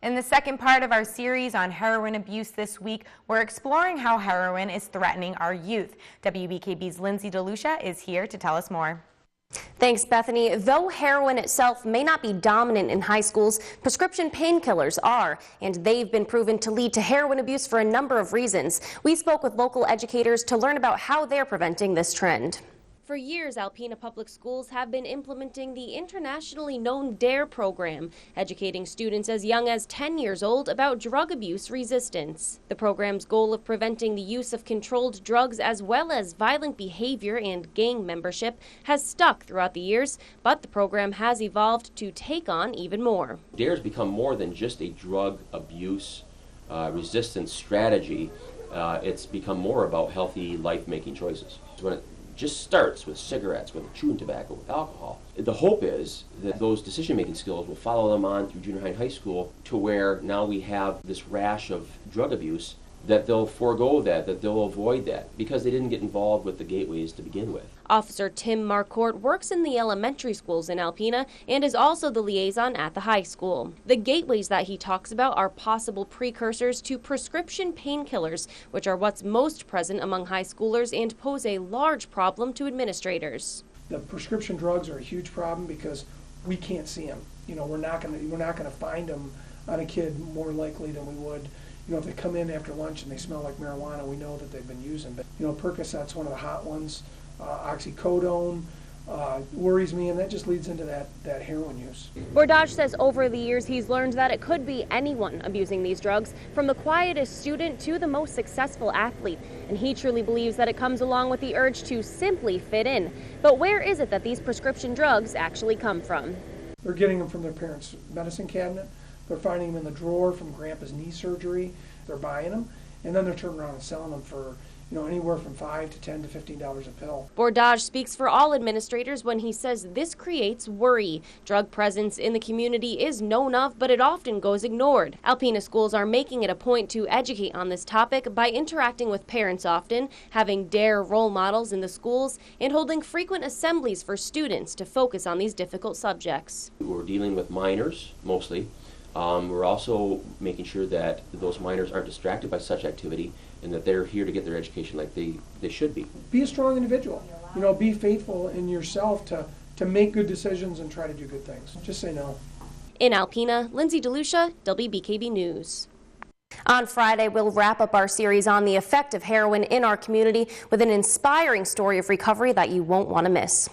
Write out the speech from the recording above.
In the second part of our series on heroin abuse this week, we're exploring how heroin is threatening our youth. WBKB's Lindsay DeLucia is here to tell us more. Thanks, Bethany. Though heroin itself may not be dominant in high schools, prescription painkillers are, and they've been proven to lead to heroin abuse for a number of reasons. We spoke with local educators to learn about how they're preventing this trend. For years, Alpena Public Schools have been implementing the internationally known DARE program, educating students as young as 10 years old about drug abuse resistance. The program's goal of preventing the use of controlled drugs as well as violent behavior and gang membership has stuck throughout the years, but the program has evolved to take on even more. DARE has become more than just a drug abuse resistance strategy. It's become more about healthy life-making choices. When it just starts with cigarettes, with chewing tobacco, with alcohol. The hope is that those decision-making skills will follow them on through junior high and high school to where now we have this rash of drug abuse, that they'll forego that they'll avoid that because they didn't get involved with the gateways to begin with. Officer Tim Marcourt works in the elementary schools in Alpena and is also the liaison at the high school. The gateways that he talks about are possible precursors to prescription painkillers, which are what's most present among high schoolers and pose a large problem to administrators. The prescription drugs are a huge problem because we can't see them. We're not going to find them on a kid more likely than we would. If they come in after lunch and they smell like marijuana, we know that they've been using. But Percocet's one of the hot ones. Oxycodone worries me, and that just leads into that heroin use. Bordage says over the years he's learned that it could be anyone abusing these drugs, from the quietest student to the most successful athlete. And he truly believes that it comes along with the urge to simply fit in. But where is it that these prescription drugs actually come from? They're getting them from their parents' medicine cabinet. They're finding them in the drawer from grandpa's knee surgery. They're buying them, and then they're turning around and selling them for anywhere from $5 to $10 to $15 a pill. Bordage speaks for all administrators when he says this creates worry. Drug presence in the community is known of, but it often goes ignored. Alpena schools are making it a point to educate on this topic by interacting with parents often, having DARE role models in the schools, and holding frequent assemblies for students to focus on these difficult subjects. We're dealing with minors, mostly. We're also making sure that those minors aren't distracted by such activity and that they're here to get their education like they should be. Be a strong individual. Be faithful in yourself to make good decisions and try to do good things. Just say no. In Alpena, Lindsay DeLucia, WBKB News. On Friday, we'll wrap up our series on the effect of heroin in our community with an inspiring story of recovery that you won't want to miss.